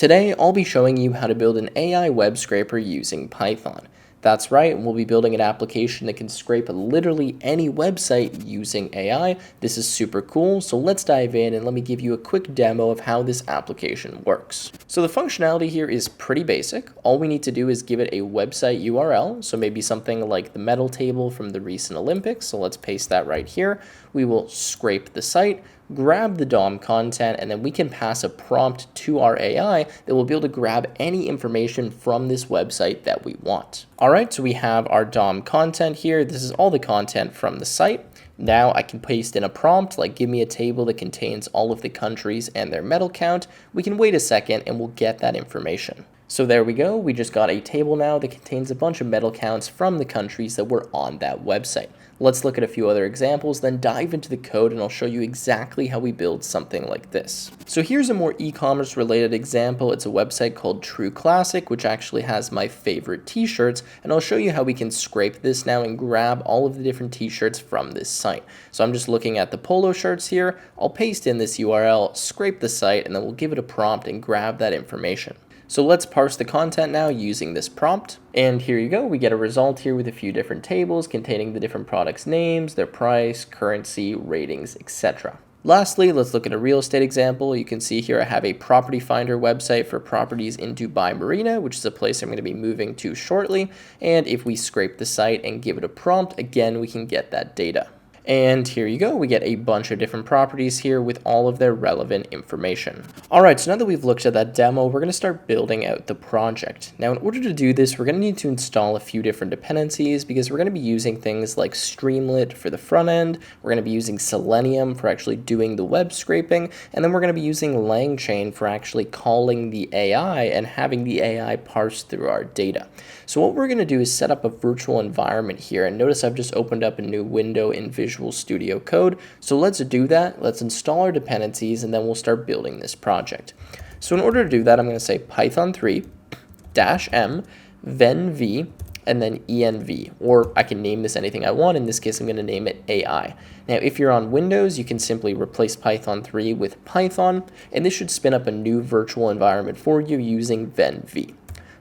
Today, I'll be showing you how to build an AI web scraper using Python. That's right, we'll be building an application that can scrape literally any website using AI. This is super cool, so let's dive in and let me give you a quick demo of how this application works. So the functionality here is pretty basic. All we need to do is give it a website URL, so maybe something like the medal table from the recent Olympics, so let's paste that right here. We will scrape the site, grab the DOM content, and then we can pass a prompt to our AI that will be able to grab any information from this website that we want. All right, so we have our DOM content here. This is all the content from the site. Now I can paste in a prompt like give me a table that contains all of the countries and their medal count. We can wait a second and we'll get that information. So there we go. We just got a table now that contains a bunch of medal counts from the countries that were on that website. Let's look at a few other examples, then dive into the code and I'll show you exactly how we build something like this. So here's a more e-commerce related example. It's a website called True Classic, which actually has my favorite t-shirts, and I'll show you how we can scrape this now and grab all of the different t-shirts from this site. So I'm just looking at the polo shirts here. I'll paste in this URL, scrape the site, and then we'll give it a prompt and grab that information. So let's parse the content now using this prompt. And here you go, we get a result here with a few different tables containing the different products' names, their price, currency, ratings, etc. Lastly, let's look at a real estate example. You can see here I have a property finder website for properties in Dubai Marina, which is a place I'm going to be moving to shortly. And if we scrape the site and give it a prompt, again, we can get that data. And here you go, we get a bunch of different properties here with all of their relevant information. All right, so now that we've looked at that demo, we're going to start building out the project. Now, in order to do this, we're going to need to install a few different dependencies because we're going to be using things like Streamlit for the front end. We're going to be using Selenium for actually doing the web scraping. And then we're going to be using LangChain for actually calling the AI and having the AI parse through our data. So what we're going to do is set up a virtual environment here. And notice I've just opened up a new window in Visual Studio Code. So let's do that. Let's install our dependencies and then we'll start building this project. So in order to do that, I'm going to say Python 3 -m venv and then env, or I can name this anything I want. In this case, I'm going to name it AI. Now, if you're on Windows, you can simply replace Python 3 with Python, and this should spin up a new virtual environment for you using venv.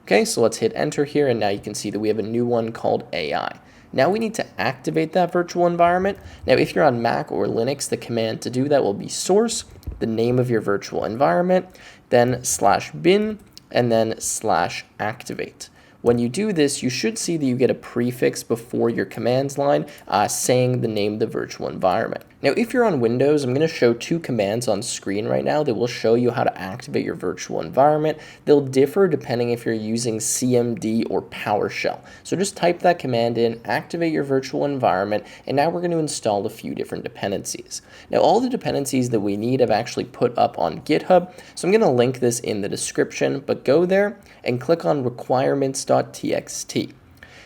Okay, so let's hit enter here, and now you can see that we have a new one called AI. Now we need to activate that virtual environment. Now, if you're on Mac or Linux, the command to do that will be source, the name of your virtual environment, then /bin, and then /activate. When you do this, you should see that you get a prefix before your commands line saying the name of the virtual environment. Now, if you're on Windows, I'm going to show two commands on screen right now that will show you how to activate your virtual environment. They'll differ depending if you're using CMD or PowerShell. So just type that command in, activate your virtual environment, and now we're going to install a few different dependencies. Now, all the dependencies that we need I've actually put up on GitHub, so I'm going to link this in the description, but go there and click on requirements.txt.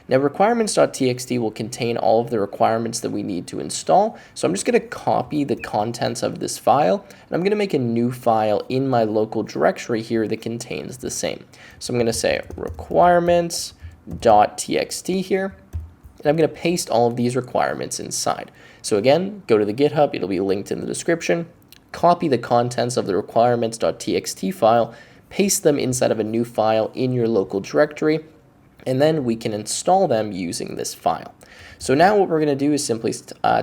Now, requirements.txt will contain all of the requirements that we need to install. So I'm just going to copy the contents of this file, and I'm going to make a new file in my local directory here that contains the same. So I'm going to say requirements.txt here, and I'm going to paste all of these requirements inside. So again, go to the GitHub, it'll be linked in the description, copy the contents of the requirements.txt file, paste them inside of a new file in your local directory, and then we can install them using this file. So now what we're going to do is simply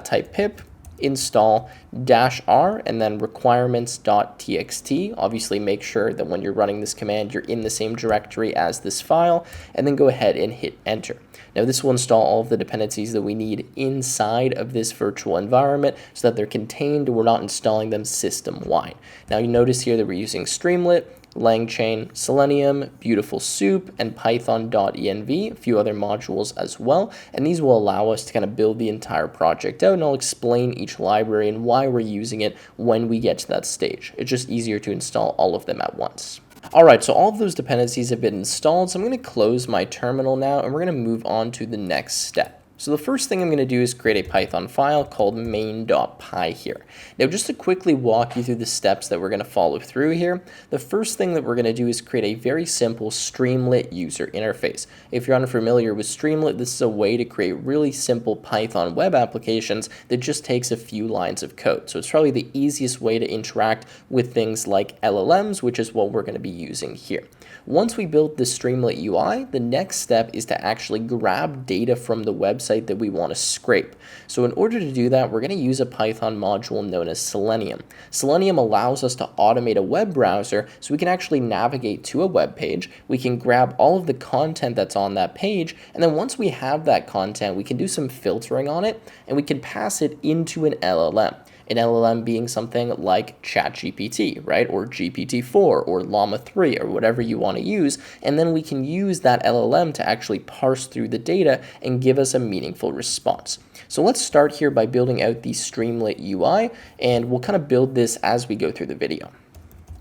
type pip install -r and then requirements.txt. Obviously make sure that when you're running this command, you're in the same directory as this file, and then go ahead and hit enter. Now this will install all of the dependencies that we need inside of this virtual environment so that they're contained, we're not installing them system-wide. Now you notice here that we're using Streamlit, LangChain, Selenium, Beautiful Soup, and Python.env, a few other modules as well. And these will allow us to kind of build the entire project out, and I'll explain each library and why we're using it when we get to that stage. It's just easier to install all of them at once. All right, so all of those dependencies have been installed, so I'm going to close my terminal now, and we're going to move on to the next step. So the first thing I'm going to do is create a Python file called main.py here. Now, just to quickly walk you through the steps that we're going to follow through here, the first thing that we're going to do is create a very simple Streamlit user interface. If you're unfamiliar with Streamlit, this is a way to create really simple Python web applications that just takes a few lines of code. So it's probably the easiest way to interact with things like LLMs, which is what we're going to be using here. Once we build the Streamlit UI, the next step is to actually grab data from the website that we want to scrape. So in order to do that, we're going to use a Python module known as Selenium. Selenium allows us to automate a web browser so we can actually navigate to a web page. We can grab all of the content that's on that page, and then once we have that content, we can do some filtering on it, and we can pass it into an LLM. An LLM being something like ChatGPT, right? Or GPT-4 or Llama 3 or whatever you want to use. And then we can use that LLM to actually parse through the data and give us a meaningful response. So let's start here by building out the Streamlit UI, and we'll kind of build this as we go through the video.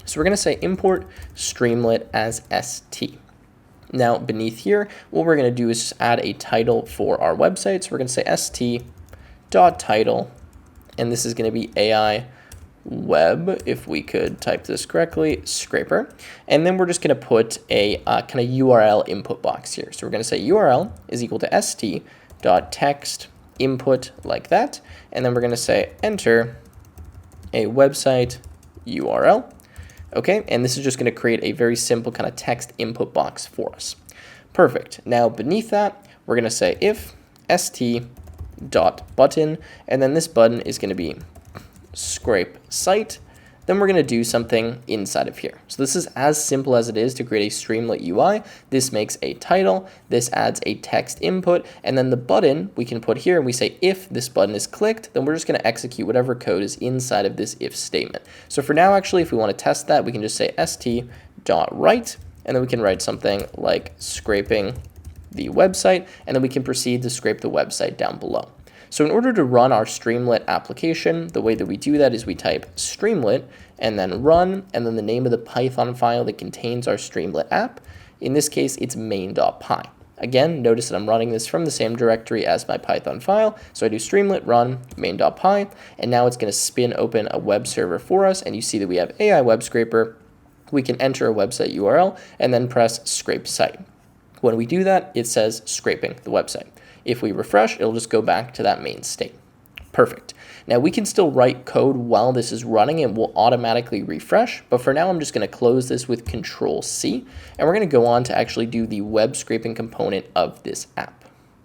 So we're going to say import Streamlit as st. Now beneath here, what we're going to do is just add a title for our website. So we're going to say st.title. And this is going to be AI web, if we could type this correctly, scraper. And then we're just going to put a kind of URL input box here. So we're going to say URL is equal to st.text input like that. And then we're going to say enter a website URL. Okay, and this is just going to create a very simple kind of text input box for us. Perfect. Now beneath that, we're going to say if st.button, and then this button is going to be scrape site. Then we're going to do something inside of here. So this is as simple as it is to create a Streamlit UI. This makes a title, this adds a text input, and then the button we can put here, and we say if this button is clicked, then we're just going to execute whatever code is inside of this if statement. So for now, actually, if we want to test that, we can just say st.write, and then we can write something like scraping the website, and then we can proceed to scrape the website down below. So in order to run our Streamlit application, the way that we do that is we type Streamlit and then run, and then the name of the Python file that contains our Streamlit app. In this case, it's main.py. Again, notice that I'm running this from the same directory as my Python file. So I do Streamlit run main.py, and now it's going to spin open a web server for us, and you see that we have AI web scraper. We can enter a website URL and then press scrape site. When we do that, it says scraping the website. If we refresh, it'll just go back to that main state. Perfect. Now we can still write code while this is running and we'll automatically refresh, but for now I'm just going to close this with Control-C, and we're going to go on to actually do the web scraping component of this app.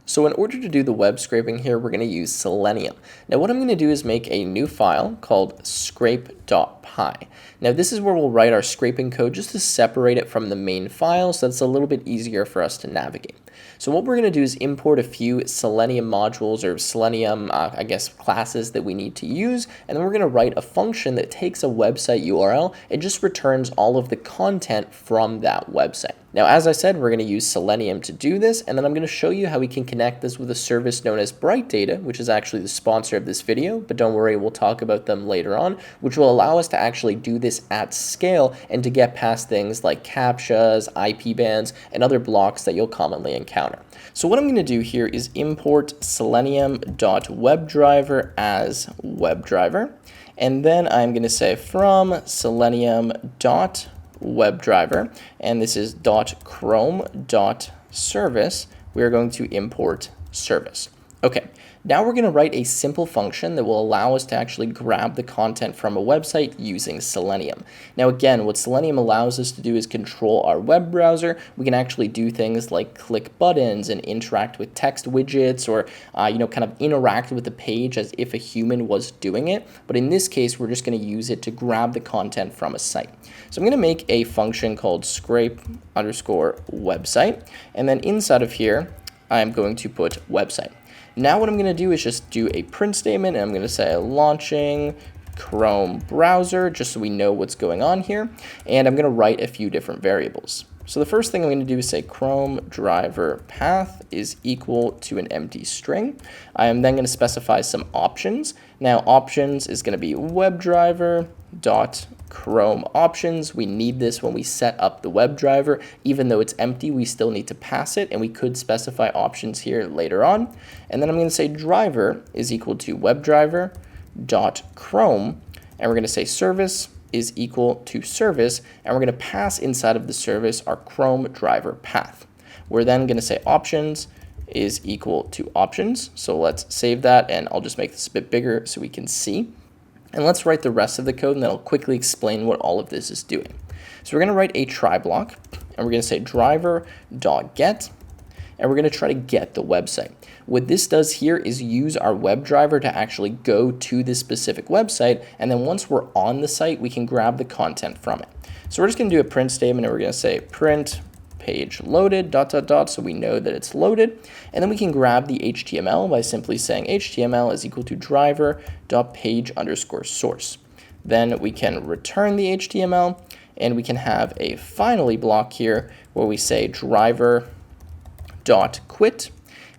So in order to do the web scraping here, we're going to use Selenium. Now what I'm going to do is make a new file called scrape.py. Now this is where we'll write our scraping code just to separate it from the main file, so it's a little bit easier for us to navigate. So what we're going to do is import a few Selenium modules or Selenium, classes that we need to use, and then we're going to write a function that takes a website URL and just returns all of the content from that website. Now, as I said, we're going to use Selenium to do this, and then I'm going to show you how we can connect this with a service known as Bright Data, which is actually the sponsor of this video, but don't worry, we'll talk about them later on, which will allow us to actually do this at scale and to get past things like Captchas, IP bands, and other blocks that you'll commonly encounter. So what I'm going to do here is import selenium.webdriver as WebDriver, and then I'm going to say from selenium.webdriver, and this is .chrome.service, we are going to import service. Okay, now we're going to write a simple function that will allow us to actually grab the content from a website using Selenium. Now again, what Selenium allows us to do is control our web browser. We can actually do things like click buttons and interact with text widgets, or kind of interact with the page as if a human was doing it. But in this case, we're just going to use it to grab the content from a site. So I'm going to make a function called scrape_website, and then inside of here, I'm going to put website. Now what I'm going to do is just do a print statement, and I'm going to say launching Chrome browser, just so we know what's going on here. And I'm going to write a few different variables. So the first thing I'm going to do is say Chrome driver path is equal to an empty string. I am then going to specify some options. Now options is going to be WebDriver dot Chrome options. We need this when we set up the WebDriver. Even though it's empty, we still need to pass it, and we could specify options here later on. And then I'm going to say driver is equal to WebDriver.Chrome, and we're going to say service is equal to service, and we're going to pass inside of the service our Chrome driver path. We're then going to say options is equal to options. So let's save that, and I'll just make this a bit bigger so we can see. And let's write the rest of the code, and then I'll quickly explain what all of this is doing. So we're going to write a try block, and we're going to say driver.get, and we're going to try to get the website. What this does here is use our WebDriver to actually go to this specific website, and then once we're on the site, we can grab the content from it. So we're just going to do a print statement, and we're going to say print page loaded, ... so we know that it's loaded. And then we can grab the HTML by simply saying HTML is equal to driver.page_source. Then we can return the HTML, and we can have a finally block here where we say driver.quit,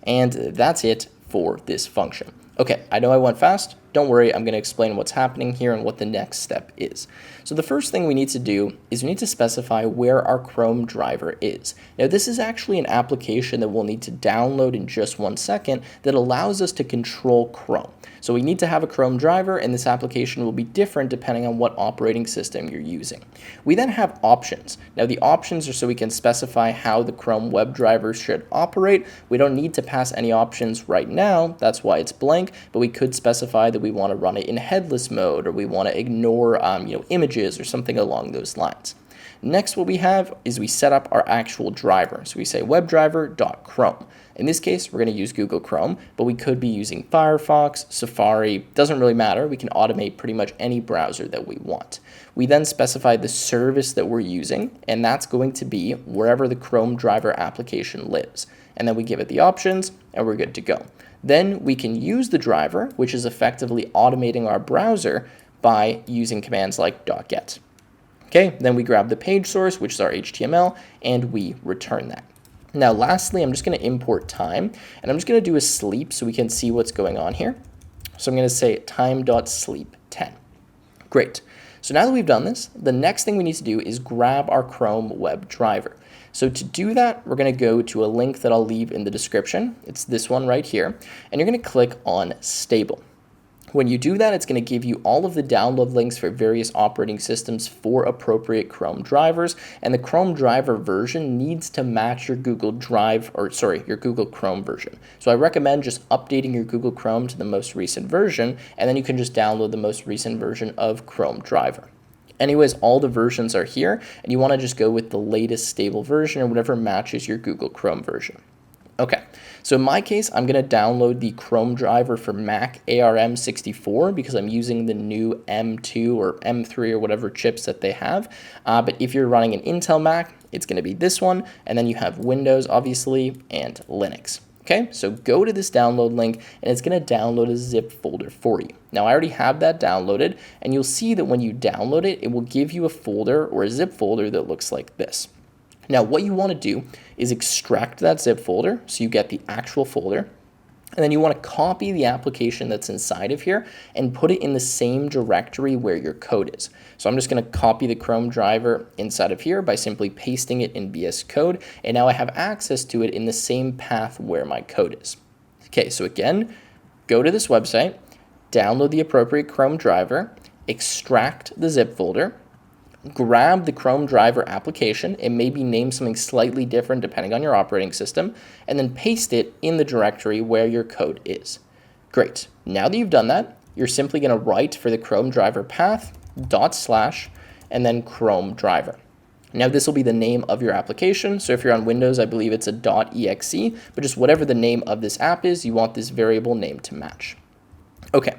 and that's it for this function. Okay, I know I went fast. Don't worry, I'm going to explain what's happening here and what the next step is. So the first thing we need to do is we need to specify where our Chrome driver is. Now this is actually an application that we'll need to download in just 1 second that allows us to control Chrome. So we need to have a Chrome driver, and this application will be different depending on what operating system you're using. We then have options. Now the options are so we can specify how the Chrome WebDriver should operate. We don't need to pass any options right now, that's why it's blank, but we could specify that we want to run it in headless mode, or we want to ignore images or something along those lines. Next, what we have is we set up our actual driver. So we say WebDriver.Chrome. In this case, we're going to use Google Chrome, but we could be using Firefox, Safari, doesn't really matter. We can automate pretty much any browser that we want. We then specify the service that we're using, and that's going to be wherever the Chrome driver application lives. And then we give it the options, and we're good to go. Then we can use the driver, which is effectively automating our browser by using commands like .get. Okay, then we grab the page source, which is our HTML, and we return that. Now, lastly, I'm just going to import time, and I'm just going to do a sleep so we can see what's going on here. So I'm going to say time.sleep10. Great. So now that we've done this, the next thing we need to do is grab our Chrome web driver. So to do that, we're going to go to a link that I'll leave in the description. It's this one right here, and you're going to click on stable. When you do that, it's going to give you all of the download links for various operating systems for appropriate Chrome drivers, and the Chrome driver version needs to match your Google Chrome version. So I recommend just updating your Google Chrome to the most recent version, and then you can just download the most recent version of Chrome driver. Anyways, all the versions are here, and you want to just go with the latest stable version or whatever matches your Google Chrome version. Okay, so in my case, I'm going to download the Chrome driver for Mac ARM64 because I'm using the new M2 or M3 or whatever chips that they have. But if you're running an Intel Mac, it's going to be this one, and then you have Windows, obviously, and Linux. Okay, so go to this download link, and it's going to download a zip folder for you. Now, I already have that downloaded, and you'll see that when you download it, it will give you a folder or a zip folder that looks like this. Now, what you want to do is extract that zip folder so you get the actual folder, and then you want to copy the application that's inside of here and put it in the same directory where your code is. So I'm just going to copy the Chrome driver inside of here by simply pasting it in VS Code, and now I have access to it in the same path where my code is. Okay, so again, go to this website, download the appropriate Chrome driver, extract the zip folder, grab the Chrome driver application, it may be named something slightly different depending on your operating system, and then paste it in the directory where your code is. Great. Now that you've done that, you're simply going to write for the Chrome driver path // and then Chrome driver. Now this will be the name of your application. So if you're on Windows, I believe it's a .exe, but just whatever the name of this app is, you want this variable name to match. Okay.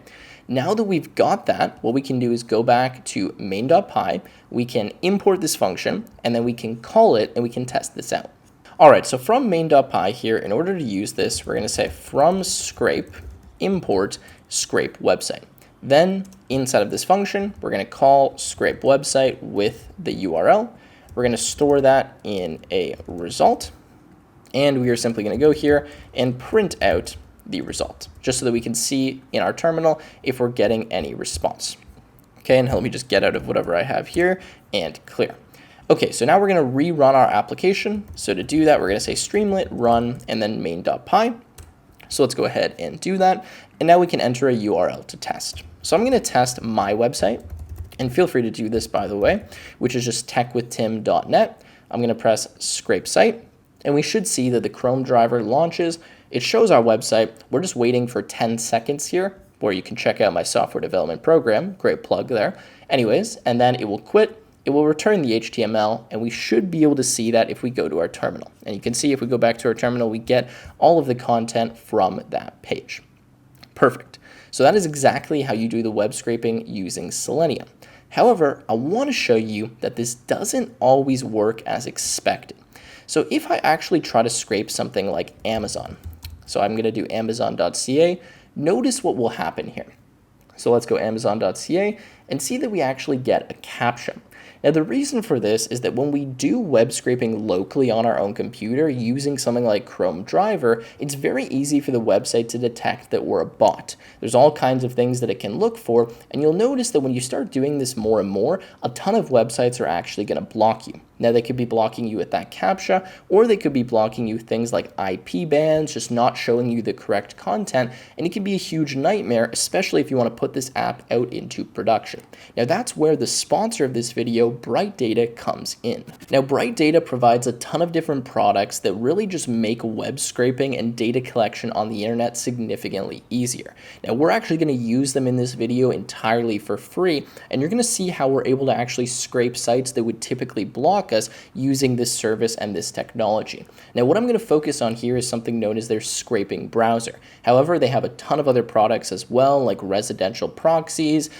Now that we've got that, what we can do is go back to main.py, we can import this function, and then we can call it and we can test this out. All right, so from main.py here, in order to use this, we're going to say from scrape import scrape website. Then inside of this function, we're going to call scrape website with the URL. We're going to store that in a result, and we are simply going to go here and print out the result, just so that we can see in our terminal if we're getting any response. Okay, and let me just get out of whatever I have here and clear. Okay, so now we're going to rerun our application. So to do that, we're going to say Streamlit run and then main.py. So let's go ahead and do that. And now we can enter a URL to test. So I'm going to test my website, and feel free to do this, by the way, which is just techwithtim.net. I'm going to press scrape site, and we should see that the Chrome driver launches. It shows our website. We're just waiting for 10 seconds here, where you can check out my software development program. Great plug there. Anyways, and then it will quit. It will return the HTML, and we should be able to see that if we go to our terminal. And you can see if we go back to our terminal, we get all of the content from that page. Perfect. So that is exactly how you do the web scraping using Selenium. However, I want to show you that this doesn't always work as expected. So if I actually try to scrape something like Amazon, so I'm going to do amazon.ca, notice what will happen here. So let's go amazon.ca and see that we actually get a CAPTCHA. Now, the reason for this is that when we do web scraping locally on our own computer using something like Chrome driver, it's very easy for the website to detect that we're a bot. There's all kinds of things that it can look for, and you'll notice that when you start doing this more and more, a ton of websites are actually going to block you. Now, they could be blocking you with that CAPTCHA, or they could be blocking you things like IP bans, just not showing you the correct content, and it can be a huge nightmare, especially if you want to put this app out into production. Now, that's where the sponsor of this video, Bright Data, comes in. Now, Bright Data provides a ton of different products that really just make web scraping and data collection on the internet significantly easier. Now, we're actually going to use them in this video entirely for free, and you're going to see how we're able to actually scrape sites that would typically block us using this service and this technology. Now, what I'm going to focus on here is something known as their scraping browser. However, they have a ton of other products as well, like residential proxies.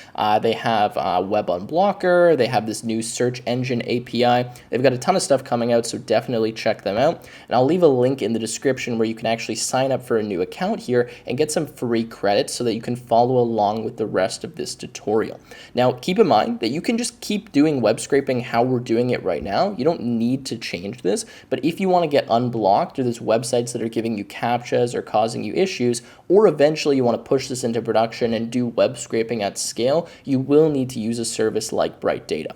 They have Web Unblocker. They have this new search engine API. They've got a ton of stuff coming out, so definitely check them out. And I'll leave a link in the description where you can actually sign up for a new account here and get some free credits so that you can follow along with the rest of this tutorial. Now, keep in mind that you can just keep doing web scraping how we're doing it right now. You don't need to change this, but if you want to get unblocked, or there's websites that are giving you CAPTCHAs or causing you issues, or eventually you want to push this into production and do web scraping at scale, you will need to use a service like Bright Data.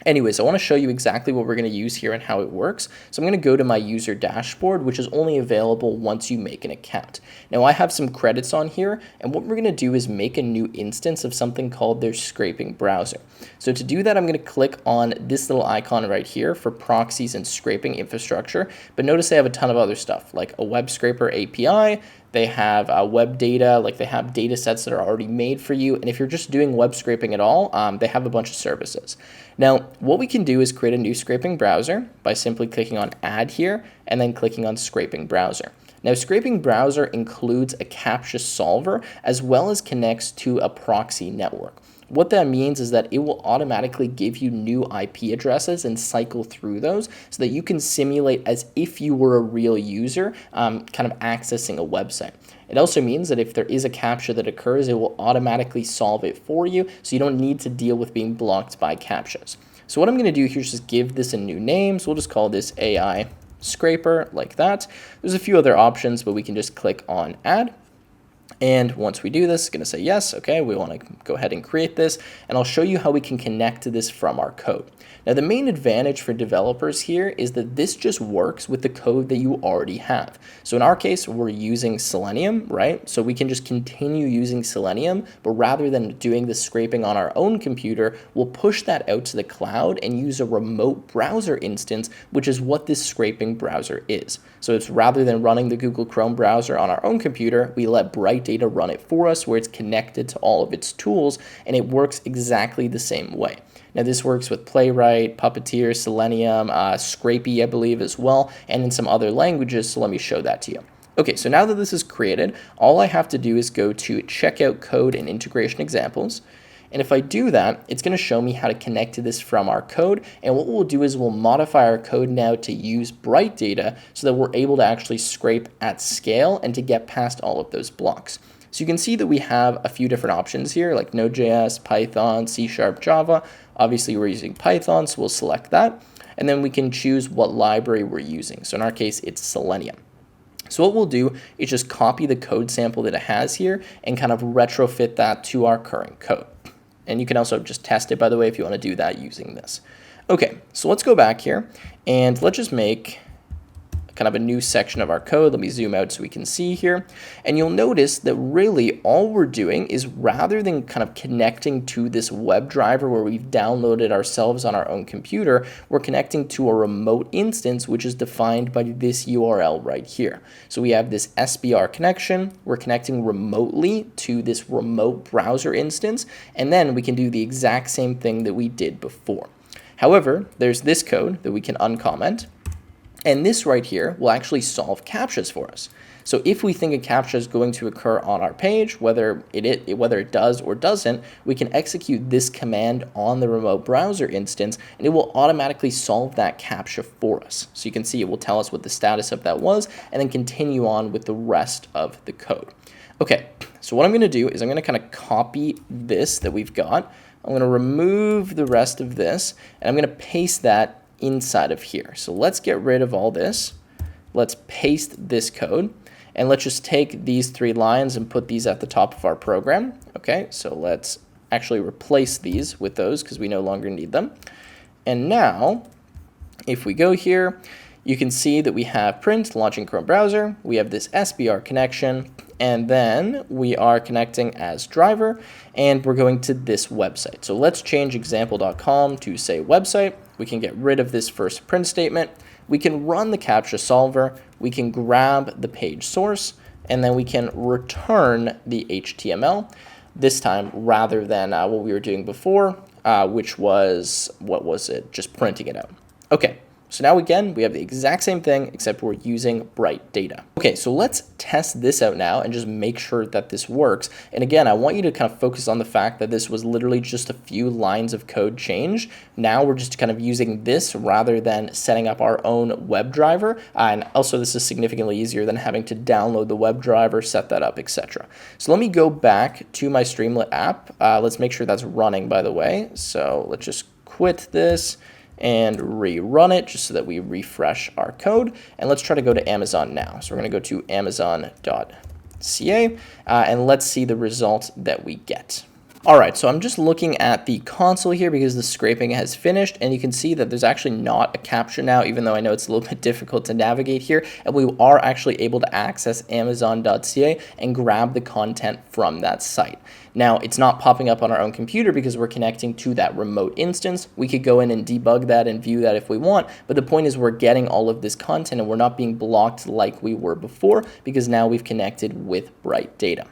Anyways, I want to show you exactly what we're going to use here and how it works. So I'm going to go to my user dashboard, which is only available once you make an account. Now, I have some credits on here, and what we're going to do is make a new instance of something called their scraping browser. So to do that, I'm going to click on this little icon right here for proxies and scraping infrastructure. But notice they have a ton of other stuff, like a web scraper API. They have web data, like they have data sets that are already made for you. And if you're just doing web scraping at all, they have a bunch of services. Now, what we can do is create a new scraping browser by simply clicking on add here and then clicking on scraping browser. Now, scraping browser includes a CAPTCHA solver as well as connects to a proxy network. What that means is that it will automatically give you new IP addresses and cycle through those so that you can simulate as if you were a real user kind of accessing a website. It also means that if there is a CAPTCHA that occurs, it will automatically solve it for you, so you don't need to deal with being blocked by CAPTCHAs. So what I'm going to do here is just give this a new name. So we'll just call this AI Scraper, like that. There's a few other options, but we can just click on add. And once we do this, it's going to say yes, okay, we want to go ahead and create this, and I'll show you how we can connect to this from our code. Now, the main advantage for developers here is that this just works with the code that you already have. So in our case, we're using Selenium, right? So we can just continue using Selenium, but rather than doing the scraping on our own computer, we'll push that out to the cloud and use a remote browser instance, which is what this scraping browser is. So it's rather than running the Google Chrome browser on our own computer, we let Bright Data run it for us where it's connected to all of its tools, and it works exactly the same way. Now, this works with Playwright, Puppeteer, Selenium, Scrapey, I believe, as well, and in some other languages, so let me show that to you. Okay, so now that this is created, all I have to do is go to Checkout Code and Integration Examples. And if I do that, it's going to show me how to connect to this from our code. And what we'll do is we'll modify our code now to use Bright Data so that we're able to actually scrape at scale and to get past all of those blocks. So you can see that we have a few different options here, like Node.js, Python, C#, Java. Obviously, we're using Python, so we'll select that. And then we can choose what library we're using. So in our case, it's Selenium. So what we'll do is just copy the code sample that it has here and kind of retrofit that to our current code. And you can also just test it, by the way, if you want to do that using this. Okay, so let's go back here and let's just make kind of a new section of our code. Let me zoom out so we can see here. And you'll notice that really all we're doing is, rather than kind of connecting to this web driver where we've downloaded ourselves on our own computer, we're connecting to a remote instance, which is defined by this URL right here. So we have this SBR connection. We're connecting remotely to this remote browser instance, and then we can do the exact same thing that we did before. However, there's this code that we can uncomment. And this right here will actually solve Captchas for us. So if we think a Captcha is going to occur on our page, whether it does or doesn't, we can execute this command on the remote browser instance, and it will automatically solve that Captcha for us. So you can see it will tell us what the status of that was, and then continue on with the rest of the code. Okay, so what I'm going to do is I'm going to kind of copy this that we've got. I'm going to remove the rest of this, and I'm going to paste that inside of here. So let's get rid of all this. Let's paste this code, and let's just take these 3 lines and put these at the top of our program. Okay, so let's actually replace these with those because we no longer need them. And now, if we go here, you can see that we have print launching Chrome browser. We have this SBR connection, and then we are connecting as driver, and we're going to this website. So let's change example.com to say website. We can get rid of this first print statement. We can run the Captcha solver. We can grab the page source, and then we can return the HTML this time rather than what we were doing before, which was, what was it? Just printing it out. Okay. So now again, we have the exact same thing, except we're using bright data. Okay, so let's test this out now and just make sure that this works. And again, I want you to kind of focus on the fact that this was literally just a few lines of code change. Now we're just kind of using this rather than setting up our own web driver. And also this is significantly easier than having to download the web driver, set that up, etc. So let me go back to my Streamlit app. Let's make sure that's running, by the way. So let's just quit this and rerun it just so that we refresh our code. And let's try to go to Amazon now. So we're going to go to amazon.ca and let's see the result that we get. All right, so I'm just looking at the console here because the scraping has finished, and you can see that there's actually not a Captcha now, even though I know it's a little bit difficult to navigate here, and we are actually able to access amazon.ca and grab the content from that site. Now, it's not popping up on our own computer because we're connecting to that remote instance. We could go in and debug that and view that if we want, but the point is we're getting all of this content and we're not being blocked like we were before because now we've connected with bright data.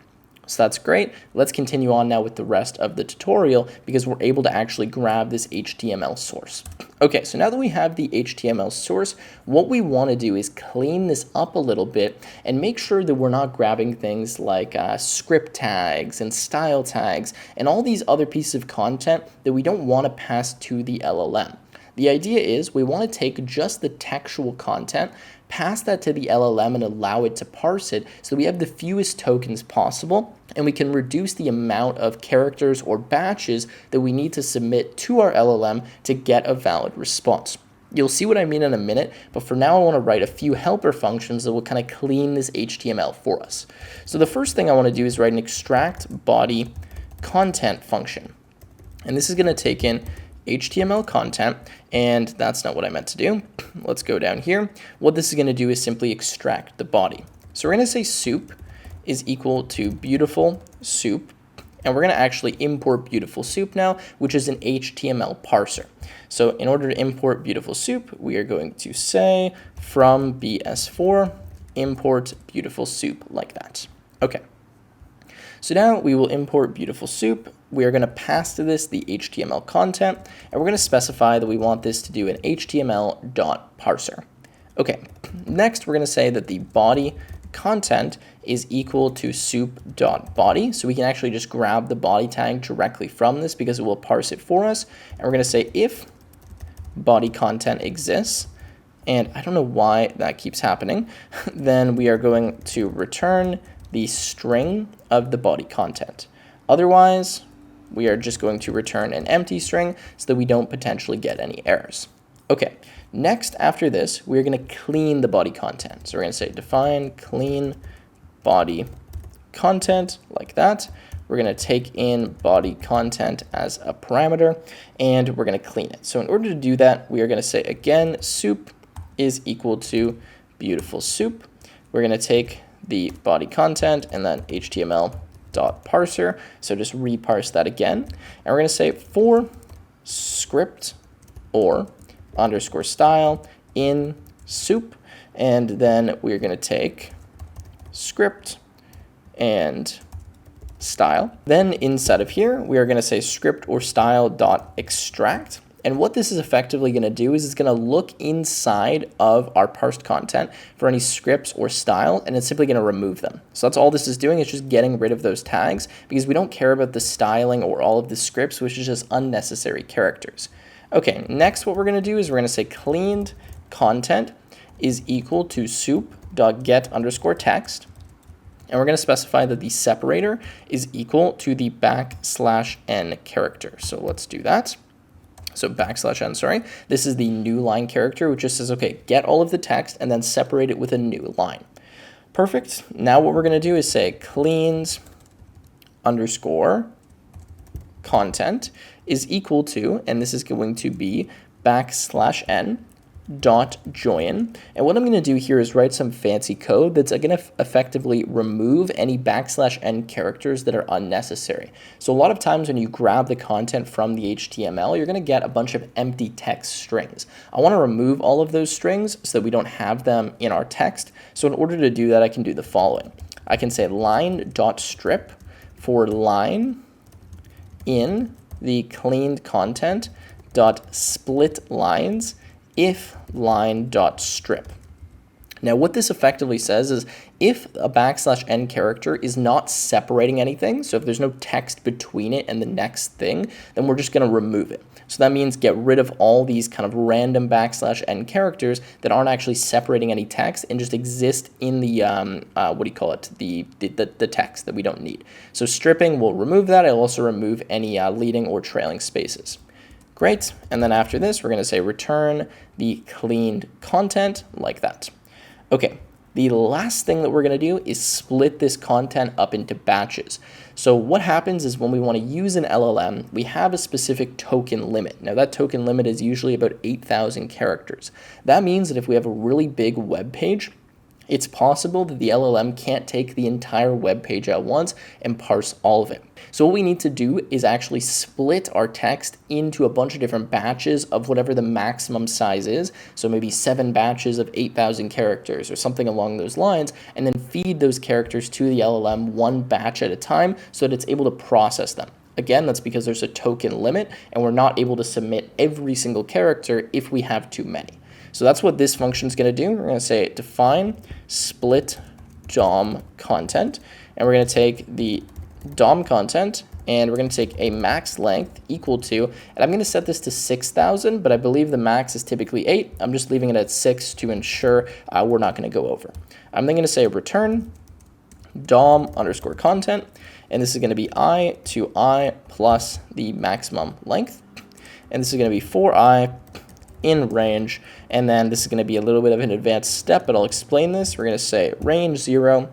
So that's great. Let's continue on now with the rest of the tutorial because we're able to actually grab this HTML source. Okay, so now that we have the HTML source, what we want to do is clean this up a little bit and make sure that we're not grabbing things like script tags and style tags and all these other pieces of content that we don't want to pass to the LLM. The idea is we want to take just the textual content, pass that to the LLM and allow it to parse it so we have the fewest tokens possible, and we can reduce the amount of characters or batches that we need to submit to our LLM to get a valid response. You'll see what I mean in a minute, but for now I want to write a few helper functions that will kind of clean this HTML for us. So the first thing I want to do is write an extract body content function. And this is going to take in HTML content, and that's not what I meant to do. Let's go down here. What this is going to do is simply extract the body. So we're going to say soup is equal to beautiful soup, and we're going to actually import beautiful soup now, which is an HTML parser. So in order to import beautiful soup, we are going to say from BS4 import beautiful soup like that. Okay. So now we will import beautiful soup. We are going to pass to this the HTML content, and we're going to specify that we want this to do an HTML.parser. Okay, next we're going to say that the body content is equal to soup.body. So we can actually just grab the body tag directly from this because it will parse it for us. And we're going to say if body content exists, and I don't know why that keeps happening, then we are going to return the string of the body content. Otherwise, we are just going to return an empty string so that we don't potentially get any errors. Okay, next after this, we're going to clean the body content. So we're going to say define clean body content like that. we're going to take in body content as a parameter, and we're going to clean it. So in order to do that, we are going to say, again, soup is equal to beautiful soup. We're going to take the body content and then HTML.parser. So just reparse that again. And we're going to say for script or underscore style in soup. And then we're going to take script and style. Then inside of here, we are going to say script or style dot extract. And what this is effectively going to do is it's going to look inside of our parsed content for any scripts or style, and it's simply going to remove them. So that's all this is doing. It's just getting rid of those tags because we don't care about the styling or all of the scripts, which is just unnecessary characters. Okay, next what we're going to do is we're going to say cleaned content is equal to soup.get underscore text. And we're going to specify that the separator is equal to the \n character. So let's do that. So \n, sorry. This is the new line character, which just says, okay, get all of the text and then separate it with a new line. Perfect. Now what we're going to do is say cleans underscore content is equal to, and this is going to be \n dot join. And what I'm going to do here is write some fancy code that's going to effectively remove any \n characters that are unnecessary. So a lot of times when you grab the content from the HTML, you're going to get a bunch of empty text strings. I want to remove all of those strings so that we don't have them in our text. So in order to do that, I can do the following. I can say line.strip for line in the cleaned content dot split lines if line.strip. Now what this effectively says is if a \n character is not separating anything, so if there's no text between it and the next thing, then we're just going to remove it. So that means get rid of all these kind of random \n characters that aren't actually separating any text and just exist in the, the text that we don't need. So stripping will remove that. It'll also remove any leading or trailing spaces. Great, and then after this, we're going to say return the cleaned content like that. Okay, the last thing that we're going to do is split this content up into batches. So what happens is when we want to use an LLM, we have a specific token limit. Now that token limit is usually about 8,000 characters. That means that if we have a really big web page, it's possible that the LLM can't take the entire web page at once and parse all of it. So what we need to do is actually split our text into a bunch of different batches of whatever the maximum size is. So maybe 7 batches of 8,000 characters or something along those lines, and then feed those characters to the LLM one batch at a time so that it's able to process them. Again, that's because there's a token limit and we're not able to submit every single character if we have too many. So that's what this function is going to do. We're going to say define split DOM content, and we're going to take the DOM content and we're going to take a max length equal to, and I'm going to set this to 6,000, but I believe the max is typically 8. I'm just leaving it at 6 to ensure we're not going to go over. I'm then going to say return DOM underscore content, and this is going to be I to I plus the maximum length, and this is going to be for I in range, and then this is going to be a little bit of an advanced step, but I'll explain this. We're going to say range 0,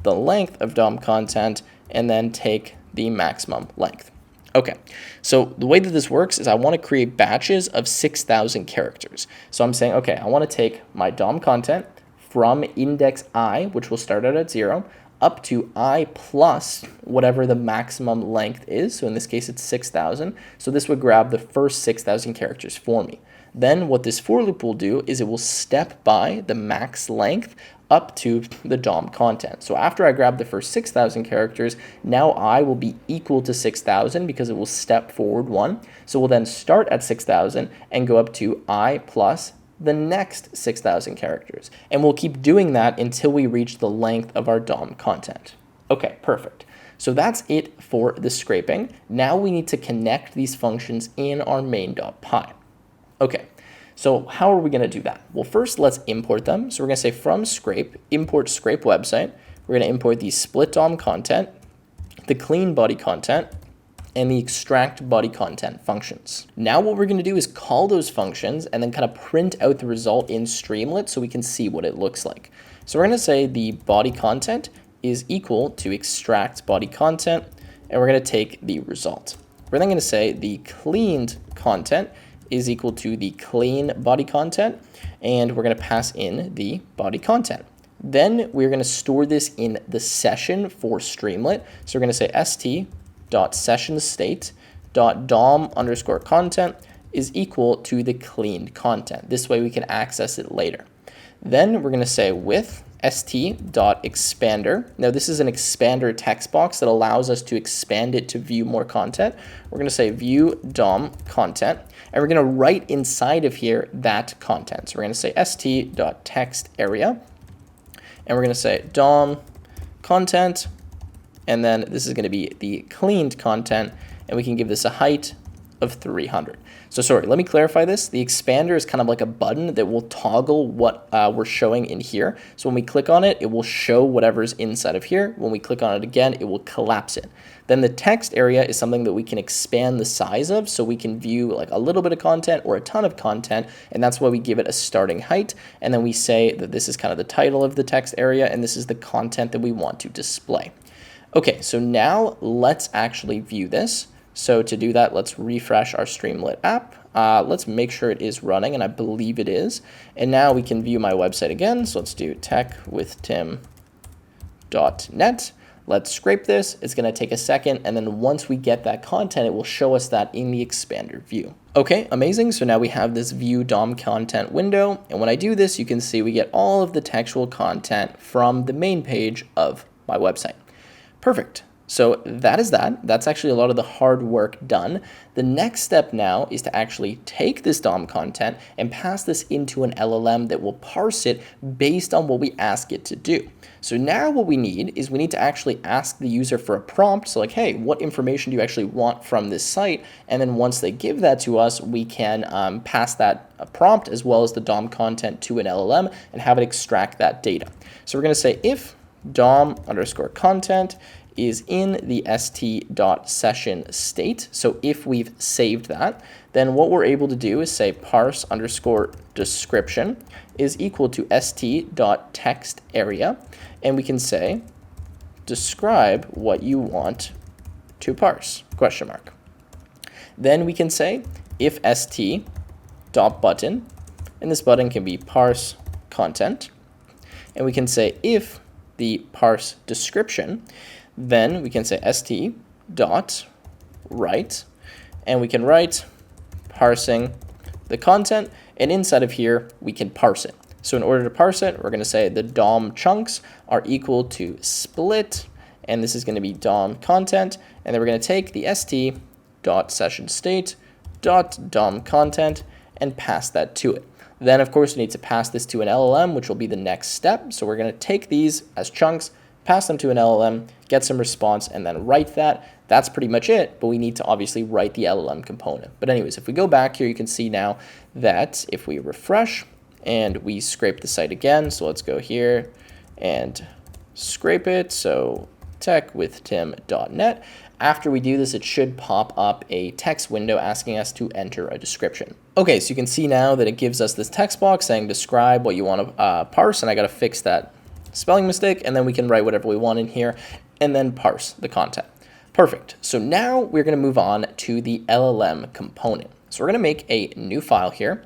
the length of DOM content, and then take the maximum length. Okay, so the way that this works is I want to create batches of 6,000 characters. So I'm saying, okay, I want to take my DOM content from index I, which will start out at 0, up to I plus whatever the maximum length is. So in this case, it's 6,000. So this would grab the first 6,000 characters for me. Then what this for loop will do is it will step by the max length up to the DOM content. So after I grab the first 6,000 characters, now I will be equal to 6,000 because it will step forward 1. So we'll then start at 6,000 and go up to I plus the next 6,000 characters. And we'll keep doing that until we reach the length of our DOM content. Okay, perfect. So that's it for the scraping. Now we need to connect these functions in our main.py. Okay, so how are we going to do that? Well, first let's import them. So we're going to say from scrape, import scrape website. We're going to import the split DOM content, the clean body content, and the extract body content functions. Now what we're going to do is call those functions and then kind of print out the result in Streamlit so we can see what it looks like. So we're going to say the body content is equal to extract body content, and we're going to take the result. We're then going to say the cleaned content is equal to the clean body content, and we're going to pass in the body content. Then we're going to store this in the session for Streamlit. So we're going to say st.sessionState.dom_content is equal to the cleaned content. This way we can access it later. Then we're going to say with st.expander. Now this is an expander text box that allows us to expand it to view more content. We're going to say view DOM content, and we're going to write inside of here that content. So we're going to say st.textArea, and we're going to say DOM content, and then this is going to be the cleaned content, and we can give this a height of 300. So sorry, let me clarify this. The expander is kind of like a button that will toggle what we're showing in here. So when we click on it, it will show whatever's inside of here. When we click on it again, it will collapse it. Then the text area is something that we can expand the size of, so we can view like a little bit of content or a ton of content, and that's why we give it a starting height. And then we say that this is kind of the title of the text area, and this is the content that we want to display. Okay, so now let's actually view this. So to do that, let's refresh our Streamlit app. Let's make sure it is running, and I believe it is. And now we can view my website again. So let's do techwithtim.net. Let's scrape this. It's going to take a second, and then once we get that content, it will show us that in the expander view. Okay, amazing. So now we have this view DOM content window, and when I do this, you can see we get all of the textual content from the main page of my website. Perfect. So that is that. That's actually a lot of the hard work done. The next step now is to actually take this DOM content and pass this into an LLM that will parse it based on what we ask it to do. So now what we need is we need to actually ask the user for a prompt. So like, hey, what information do you actually want from this site? And then once they give that to us, we can pass that prompt as well as the DOM content to an LLM and have it extract that data. So we're going to say if DOM_content is in the st.session state. So if we've saved that, then what we're able to do is say parse_description is equal to st.textArea, and we can say describe what you want to parse, ? Then we can say if st.button, and this button can be parse content, and we can say if the parse description, then we can say st.write, and we can write parsing the content, and inside of here we can parse it. So in order to parse it, we're going to say the DOM chunks are equal to split, and this is going to be DOM content, and then we're going to take the st.sessionState.DOM content and pass that to it. Then of course we need to pass this to an LLM, which will be the next step. So we're going to take these as chunks, pass them to an LLM, get some response, and then write that. That's pretty much it, but we need to obviously write the LLM component. But anyways, if we go back here, you can see now that if we refresh and we scrape the site again, so let's go here and scrape it, so techwithtim.net. After we do this, it should pop up a text window asking us to enter a description. Okay, so you can see now that it gives us this text box saying describe what you want to parse, and I got to fix that spelling mistake, and then we can write whatever we want in here and then parse the content. Perfect. So now we're going to move on to the LLM component. So we're going to make a new file here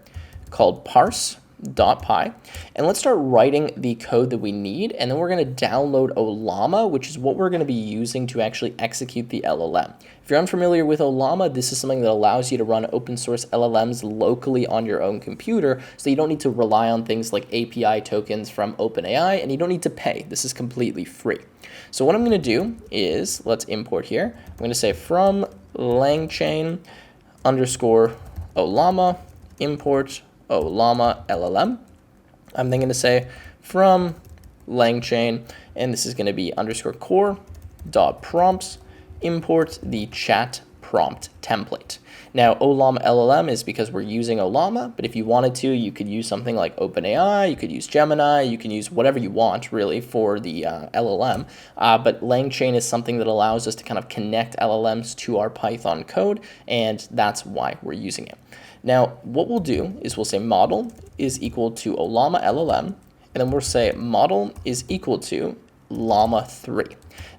called parse.py, and let's start writing the code that we need, and then we're going to download Ollama, which is what we're going to be using to actually execute the LLM. If you're unfamiliar with Ollama, this is something that allows you to run open source LLMs locally on your own computer, so you don't need to rely on things like API tokens from OpenAI, and you don't need to pay. This is completely free. So what I'm going to do is, let's import here. I'm going to say from langchain_Ollama import Ollama LLM. I'm then going to say from langchain, and this is going to be _core.prompts import the chat prompt template. Now, Ollama LLM is because we're using Ollama, but if you wanted to, you could use something like OpenAI, you could use Gemini, you can use whatever you want, really, for the LLM. But LangChain is something that allows us to kind of connect LLMs to our Python code, and that's why we're using it. Now, what we'll do is we'll say model is equal to Ollama LLM, and then we'll say model is equal to llama 3.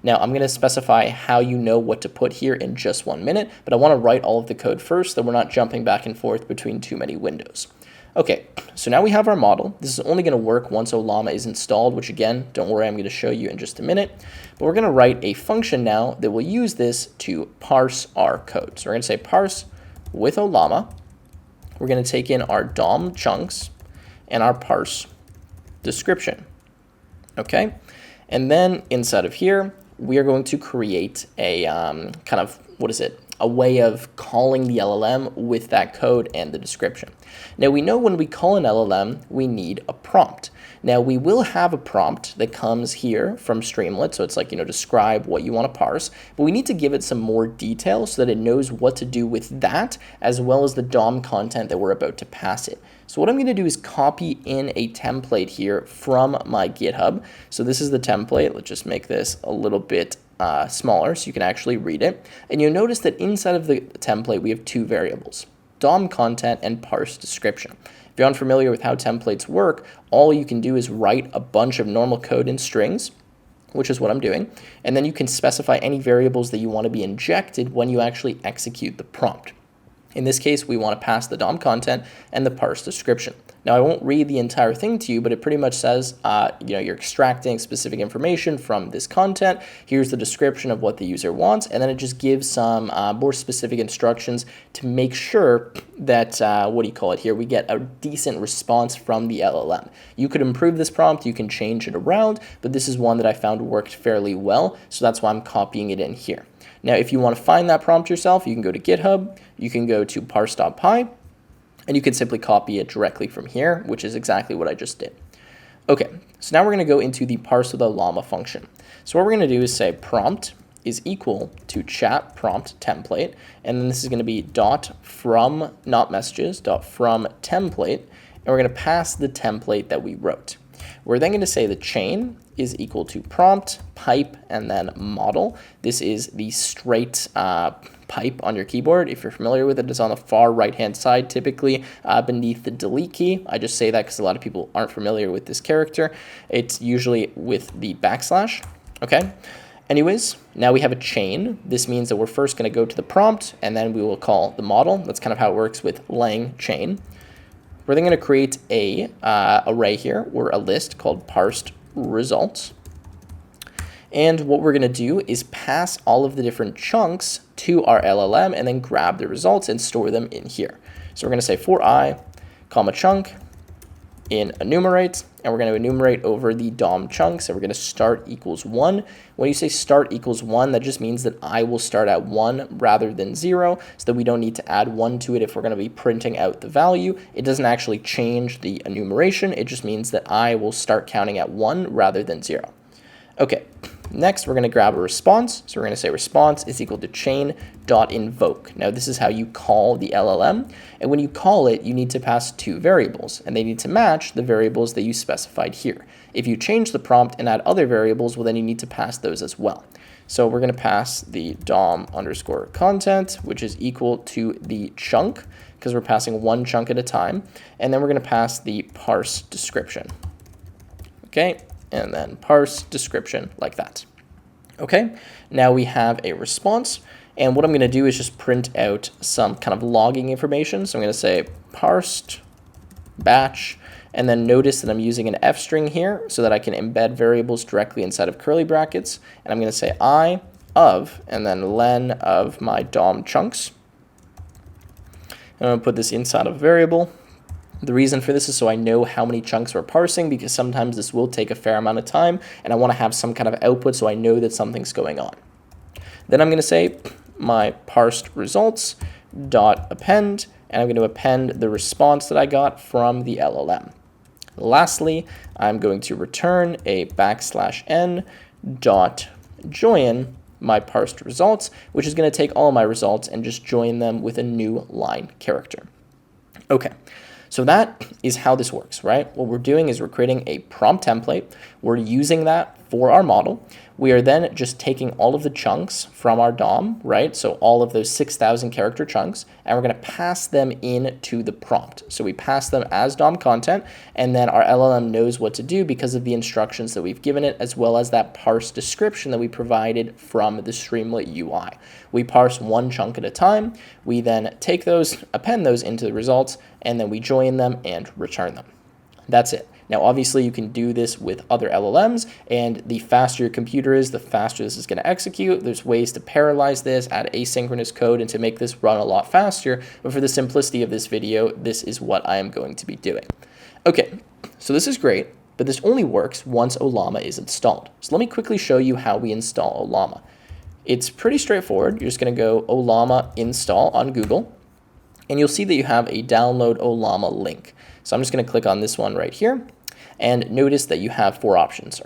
Now I'm going to specify how you know what to put here in just 1 minute, but I want to write all of the code first so we're not jumping back and forth between too many windows. Okay, so now we have our model. This is only going to work once Ollama is installed, which again, don't worry, I'm going to show you in just a minute. But we're going to write a function now that will use this to parse our code. So we're going to say parse with Ollama. We're going to take in our DOM chunks and our parse description. Okay, and then inside of here, we are going to create a a way of calling the LLM with that code and the description. Now we know when we call an LLM, we need a prompt. Now we will have a prompt that comes here from Streamlit, so it's like, describe what you want to parse, but we need to give it some more detail so that it knows what to do with that, as well as the DOM content that we're about to pass it. So what I'm going to do is copy in a template here from my GitHub. So this is the template. Let's just make this a little bit smaller so you can actually read it. And you'll notice that inside of the template, we have two variables, DOM content and parse description. If you're unfamiliar with how templates work, all you can do is write a bunch of normal code in strings, which is what I'm doing. And then you can specify any variables that you want to be injected when you actually execute the prompt. In this case, we want to pass the DOM content and the parse description. Now, I won't read the entire thing to you, but it pretty much says, you're extracting specific information from this content. Here's the description of what the user wants, and then it just gives some more specific instructions to make sure that, we get a decent response from the LLM. You could improve this prompt, you can change it around, but this is one that I found worked fairly well, so that's why I'm copying it in here. Now, if you want to find that prompt yourself, you can go to GitHub, you can go to parse.py, and you can simply copy it directly from here, which is exactly what I just did. Okay, so now we're going to go into the parse with Ollama function. So what we're going to do is say prompt is equal to chat prompt template, and then this is going to be dot from, not messages, dot from template, and we're going to pass the template that we wrote. We're then going to say the chain is equal to prompt, pipe, and then model. This is the straight pipe on your keyboard. If you're familiar with it, it's on the far right-hand side, typically beneath the delete key. I just say that because a lot of people aren't familiar with this character. It's usually with the backslash, okay? Anyways, now we have a chain. This means that we're first going to go to the prompt, and then we will call the model. That's kind of how it works with lang chain. We're then going to create a array here, or a list called parsed results. And what we're going to do is pass all of the different chunks to our LLM and then grab the results and store them in here. So we're going to say for I, comma chunk, in enumerate, and we're going to enumerate over the DOM chunks, and we're going to start equals 1. When you say start equals 1, that just means that I will start at 1 rather than 0, so that we don't need to add 1 to it if we're going to be printing out the value. It doesn't actually change the enumeration, it just means that I will start counting at 1 rather than 0. Okay, next we're going to grab a response. So we're going to say response is equal to chain.invoke. Now this is how you call the LLM. And when you call it, you need to pass two variables, and they need to match the variables that you specified here. If you change the prompt and add other variables, well, then you need to pass those as well. So we're going to pass the DOM underscore content, which is equal to the chunk, because we're passing one chunk at a time. And then we're going to pass the parse description. Okay. And then parse description like that. Okay, now we have a response, and what I'm going to do is just print out some kind of logging information. So I'm going to say parsed batch, and then notice that I'm using an f string here so that I can embed variables directly inside of curly brackets. And I'm going to say I of, and then len of my DOM chunks. I'm going to put this inside of a variable. The reason for this is so I know how many chunks we're parsing, because sometimes this will take a fair amount of time, and I want to have some kind of output so I know that something's going on. Then I'm going to say my parsed results dot append, and I'm going to append the response that I got from the LLM. Lastly, I'm going to return a \n dot join my parsed results, which is going to take all of my results and just join them with a new line character. Okay. So that is how this works, right? What we're doing is we're creating a prompt template. We're using that for our model. We are then just taking all of the chunks from our DOM, right? So all of those 6,000 character chunks, and we're going to pass them into the prompt. So we pass them as DOM content, and then our LLM knows what to do because of the instructions that we've given it, as well as that parse description that we provided from the Streamlit UI. We parse one chunk at a time. We then take those, append those into the results, and then we join them and return them. That's it. Now, obviously, you can do this with other LLMs, and the faster your computer is, the faster this is going to execute. There's ways to parallelize this, add asynchronous code, and to make this run a lot faster. But for the simplicity of this video, this is what I am going to be doing. Okay, so this is great, but this only works once Ollama is installed. So let me quickly show you how we install Ollama. It's pretty straightforward. You're just going to go Ollama install on Google, and you'll see that you have a download Ollama link. So I'm just going to click on this one right here. And notice that you have three options,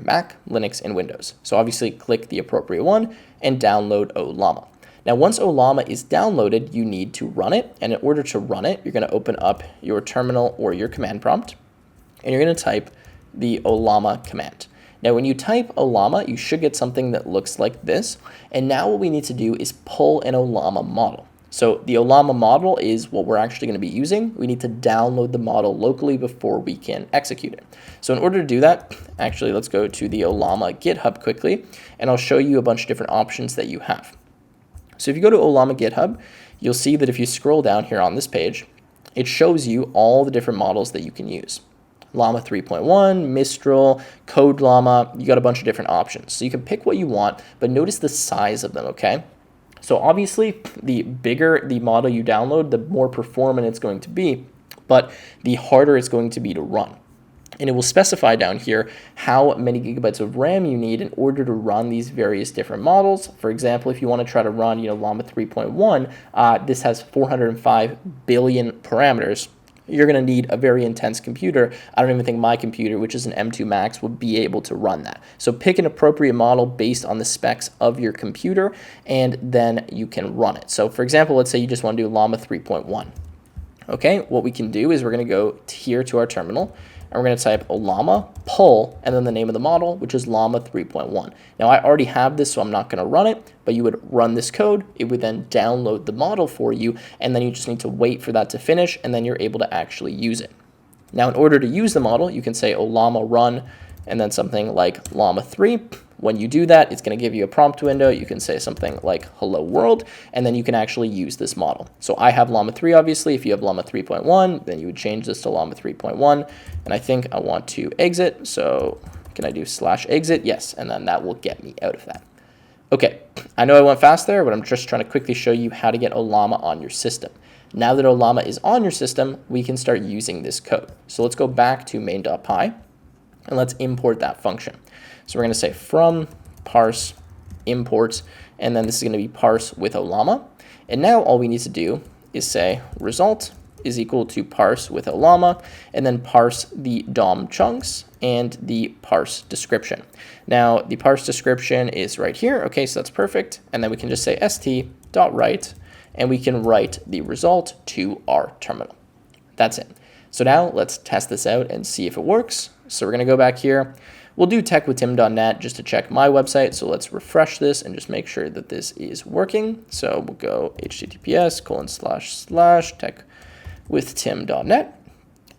Mac, Linux, and Windows. So obviously click the appropriate one and download Ollama. Now, once Ollama is downloaded, you need to run it. And in order to run it, you're going to open up your terminal or your command prompt, and you're going to type the Ollama command. Now, when you type Ollama, you should get something that looks like this. And now what we need to do is pull an Ollama model. So the Ollama model is what we're actually going to be using. We need to download the model locally before we can execute it. So in order to do that, actually, let's go to the Ollama GitHub quickly, and I'll show you a bunch of different options that you have. So if you go to Ollama GitHub, you'll see that if you scroll down here on this page, it shows you all the different models that you can use. Llama 3.1, Mistral, Code Llama, you got a bunch of different options. So you can pick what you want, but notice the size of them, okay? So obviously, the bigger the model you download, the more performant it's going to be, but the harder it's going to be to run. And it will specify down here how many gigabytes of RAM you need in order to run these various different models. For example, if you want to try to run, Llama 3.1, this has 405 billion parameters. You're going to need a very intense computer. I don't even think my computer, which is an M2 Max, would be able to run that. So pick an appropriate model based on the specs of your computer, and then you can run it. So for example, let's say you just want to do Llama 3.1. Okay, what we can do is we're going to go here to our terminal, and we're going to type Ollama pull and then the name of the model, which is Llama 3.1. Now I already have this, so I'm not going to run it, but you would run this code. It would then download the model for you, and then you just need to wait for that to finish, and then you're able to actually use it. Now in order to use the model, you can say Ollama run and then something like Llama 3. When you do that, it's going to give you a prompt window. You can say something like hello world, and then you can actually use this model. So I have Llama 3, obviously. If you have Llama 3.1, then you would change this to Llama 3.1. And I think I want to exit. So can I do /exit? Yes, and then that will get me out of that. Okay, I know I went fast there, but I'm just trying to quickly show you how to get Ollama on your system. Now that Ollama is on your system, we can start using this code. So let's go back to main.py, and let's import that function. So we're going to say from parse import, and then this is going to be parse with Ollama. And now all we need to do is say result is equal to parse with Ollama, and then parse the DOM chunks and the parse description. Now the parse description is right here. Okay, so that's perfect. And then we can just say st.write, and we can write the result to our terminal. That's it. So now let's test this out and see if it works. So we're going to go back here. We'll do techwithtim.net just to check my website. So let's refresh this and just make sure that this is working. So we'll go https://techwithtim.net,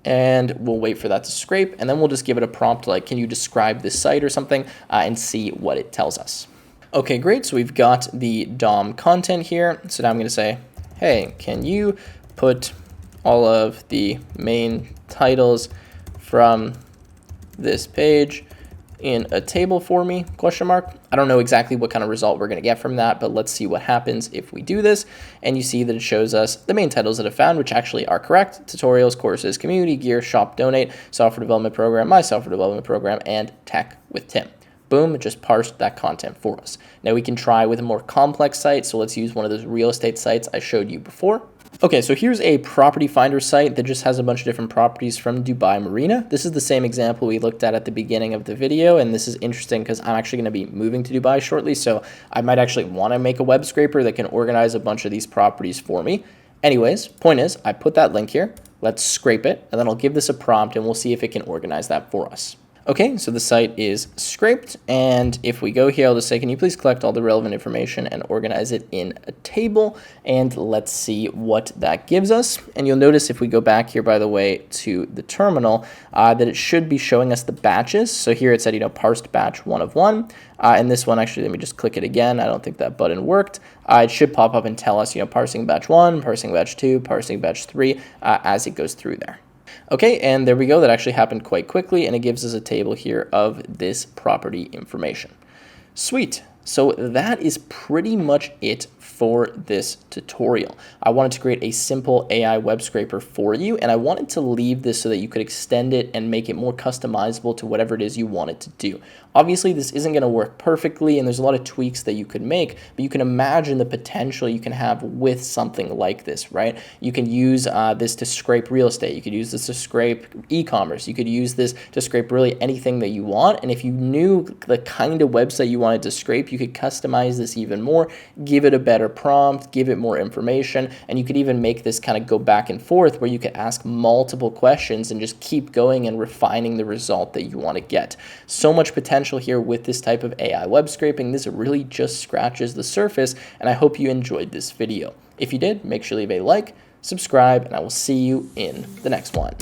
and we'll wait for that to scrape. And then we'll just give it a prompt like, can you describe this site or something, and see what it tells us. Okay, great. So we've got the DOM content here. So now I'm going to say, hey, can you put all of the main titles from this page in a table for me, ? I don't know exactly what kind of result we're going to get from that, but let's see what happens if we do this. And you see that it shows us the main titles that I found, which actually are correct: tutorials, courses, community, gear, shop, donate, software development program, my software development program, and tech with Tim. Boom, it just parsed that content for us. Now we can try with a more complex site. So let's use one of those real estate sites I showed you before. Okay, so here's a property finder site that just has a bunch of different properties from Dubai Marina. This is the same example we looked at the beginning of the video, and this is interesting because I'm actually going to be moving to Dubai shortly, so I might actually want to make a web scraper that can organize a bunch of these properties for me. Anyways, point is, I put that link here. Let's scrape it, and then I'll give this a prompt, and we'll see if it can organize that for us. Okay, so the site is scraped, and if we go here, I'll just say, can you please collect all the relevant information and organize it in a table, and let's see what that gives us. And you'll notice if we go back here, by the way, to the terminal, that it should be showing us the batches. So here it said, parsed batch 1 of 1, and this one, actually, let me just click it again. I don't think that button worked. It should pop up and tell us, parsing batch 1, parsing batch 2, parsing batch 3, as it goes through there. Okay, and there we go. That actually happened quite quickly, and it gives us a table here of this property information. Sweet. So that is pretty much it for this tutorial. I wanted to create a simple AI web scraper for you, and I wanted to leave this so that you could extend it and make it more customizable to whatever it is you want it to do. Obviously, this isn't going to work perfectly, and there's a lot of tweaks that you could make, but you can imagine the potential you can have with something like this, right? You can use this to scrape real estate. You could use this to scrape e-commerce. You could use this to scrape really anything that you want, and if you knew the kind of website you wanted to scrape, you could customize this even more, give it a better prompt, give it more information, and you could even make this kind of go back and forth where you could ask multiple questions and just keep going and refining the result that you want to get. So much potential here with this type of AI web scraping. This really just scratches the surface, and I hope you enjoyed this video. If you did, make sure to leave a like, subscribe, and I will see you in the next one.